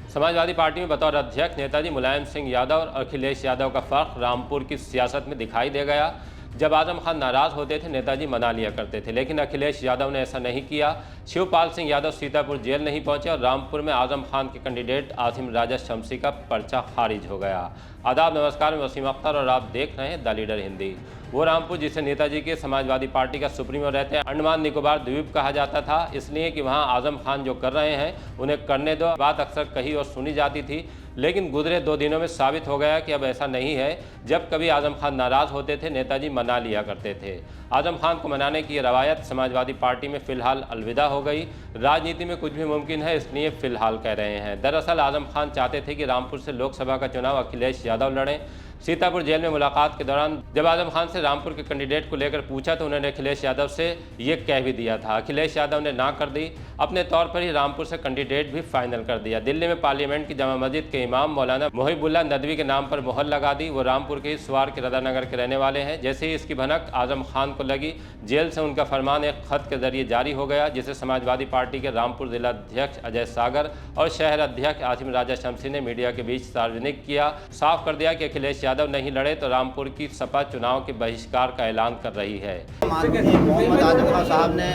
Samajwadi party में बतौर अध्यक्ष नेताजी मुलायम सिंह यादव और अखिलेश यादव का फर्क रामपुर की सियासत में दिखाई दे गया। जब आजम खान नाराज होते थे नेताजी मना लिया करते थे, लेकिन अखिलेश यादव ने ऐसा नहीं किया। शिवपाल सिंह यादव सीतापुर जेल नहीं पहुंचे और रामपुर में आजम खान के कैंडिडेट आसिम राजा शमसी का पर्चा खारिज हो गया। आदाब, नमस्कार, मैं वसीम अख्तर और आप देख रहे हैं द लीडर हिंदी। वो रामपुर जिसे नेताजी के समाजवादी पार्टी का सुप्रीमो रहते हैं अंडमान निकोबार द्वीप कहा जाता था, इसलिए कि वहाँ आजम खान जो कर रहे हैं उन्हें करने दो, बात अक्सर कही और सुनी जाती थी। लेकिन गुजरे 2 दिनों में साबित हो गया कि अब ऐसा नहीं है। जब कभी आजम खान नाराज़ होते थे नेताजी मना लिया करते थे। आजम खान को मनाने की रवायत समाजवादी पार्टी में फ़िलहाल अलविदा हो गई। राजनीति में कुछ भी मुमकिन है, इसलिए फ़िलहाल कह रहे हैं। दरअसल आजम खान चाहते थे कि रामपुर से लोकसभा का चुनाव अखिलेश यादव लड़ें। सीतापुर जेल में मुलाकात के दौरान जब आजम खान से रामपुर के कैंडिडेट को लेकर पूछा तो उन्होंने अखिलेश यादव से ये कह भी दिया था। अखिलेश यादव ने ना कर दी। अपने तौर पर ही रामपुर से कैंडिडेट भी फाइनल कर दिया। दिल्ली में पार्लियामेंट की जामा मस्जिद के इमाम मौलाना मोहिबुल्लाह नदवी के नाम पर मोहर लगा दी। वो रामपुर के ही सुवार के रदानगर के रहने वाले हैं। जैसे ही इसकी भनक आजम खान को लगी, जेल से उनका फरमान एक खत के जरिए जारी हो गया, जिसे समाजवादी पार्टी के रामपुर जिला अध्यक्ष अजय सागर और शहर अध्यक्ष आसिम राजा शमसी ने मीडिया के बीच सार्वजनिक किया। साफ कर दिया कि अखिलेश यादव नहीं लड़े तो रामपुर की सपा चुनाव के बहिष्कार का ऐलान कर रही है। मोहम्मद आजम खान साहब ने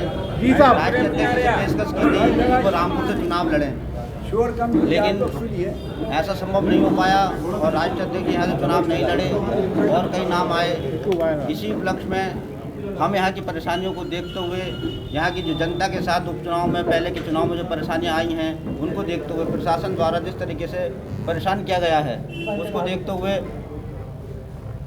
राष्ट्रीय अध्यक्ष से पेशकश की थी कि वो रामपुर से चुनाव लड़ें, लेकिन ऐसा संभव नहीं हो पाया और राष्ट्रीय अध्यक्ष यहाँ से चुनाव नहीं लड़े और कई नाम आए। इसी उपलक्ष्य में हम यहाँ की परेशानियों को देखते हुए, यहाँ की जो जनता के साथ उपचुनाव में पहले के चुनाव में जो परेशानियाँ आई हैं उनको देखते हुए, प्रशासन द्वारा जिस तरीके से परेशान किया गया है उसको देखते हुए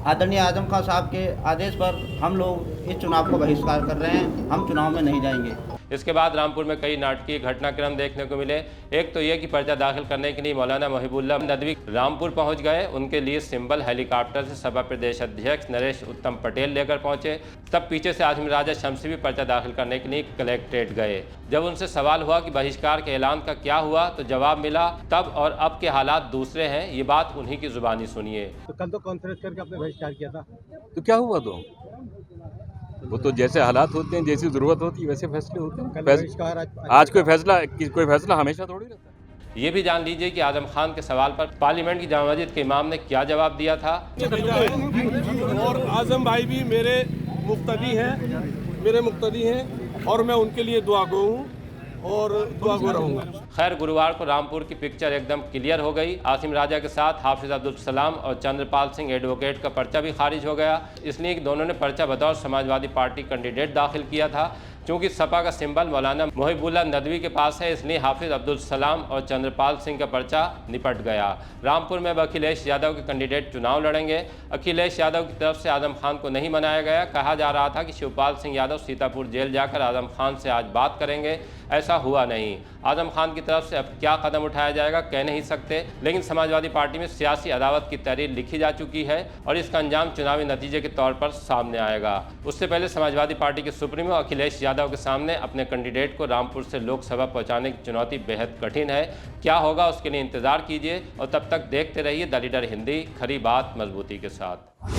आदरणीय आजम खान साहब के आदेश पर हम लोग इस चुनाव को बहिष्कार कर रहे हैं। हम चुनाव में नहीं जाएंगे। इसके बाद रामपुर में कई नाटकीय घटनाक्रम देखने को मिले। एक तो ये कि पर्चा दाखिल करने के लिए मौलाना मोहिबुल्लाह नदवी रामपुर पहुंच गए। उनके लिए सिंबल हेलीकॉप्टर से सपा प्रदेश अध्यक्ष नरेश उत्तम पटेल लेकर पहुंचे। तब पीछे से आसिम राजा शमसी भी पर्चा दाखिल करने के लिए कलेक्ट्रेट गए। जब उनसे सवाल हुआ कि बहिष्कार के ऐलान का क्या हुआ तो जवाब मिला तब और अब के हालात दूसरे हैं। ये बात उन्हीं की जुबानी सुनिए। तो कल तो कॉन्फ्रेंस करके आपने बहिष्कार किया था, तो क्या हुआ? तो वो तो जैसे हालात होते हैं, जैसी जरूरत होती है वैसे फैसले होते हैं। आज कोई फैसला हमेशा थोड़ी रहता है। ये भी जान लीजिए कि आजम खान के सवाल पर पार्लियामेंट की जामा मस्जिद के इमाम ने क्या जवाब दिया था। और आजम भाई भी मेरे मुक्तदी हैं और मैं उनके लिए दुआगो हूँ और दुआगो रहूँगा। खैर, गुरुवार को रामपुर की पिक्चर एकदम क्लियर हो गई। आसिम राजा के साथ हाफिज अब्दुल सलाम और चंद्रपाल सिंह एडवोकेट का पर्चा भी खारिज हो गया, इसलिए कि दोनों ने पर्चा बतौर समाजवादी पार्टी कैंडिडेट दाखिल किया था। क्योंकि सपा का सिंबल मौलाना मोहिबुल्लाह नदवी के पास है, इसलिए हाफिज अब्दुल सलाम और चंद्रपाल सिंह का पर्चा निपट गया। रामपुर में अब अखिलेश यादव के कैंडिडेट चुनाव लड़ेंगे। अखिलेश यादव की तरफ से आजम खान को नहीं मनाया गया। कहा जा रहा था कि शिवपाल सिंह यादव सीतापुर जेल जाकर आजम खान से आज बात करेंगे, ऐसा हुआ नहीं। आजम खान की तरफ से अब क्या कदम उठाया जाएगा कह नहीं सकते, लेकिन समाजवादी पार्टी में सियासी अदावत की तहरीर लिखी जा चुकी है और इसका अंजाम चुनावी नतीजे के तौर पर सामने आएगा। उससे पहले समाजवादी पार्टी के सुप्रीमो अखिलेश यादव के सामने अपने कैंडिडेट को रामपुर से लोकसभा पहुंचाने की चुनौती बेहद कठिन है। क्या होगा उसके लिए इंतजार कीजिए और तब तक देखते रहिए द लीडर हिंदी, खरी बात मजबूती के साथ।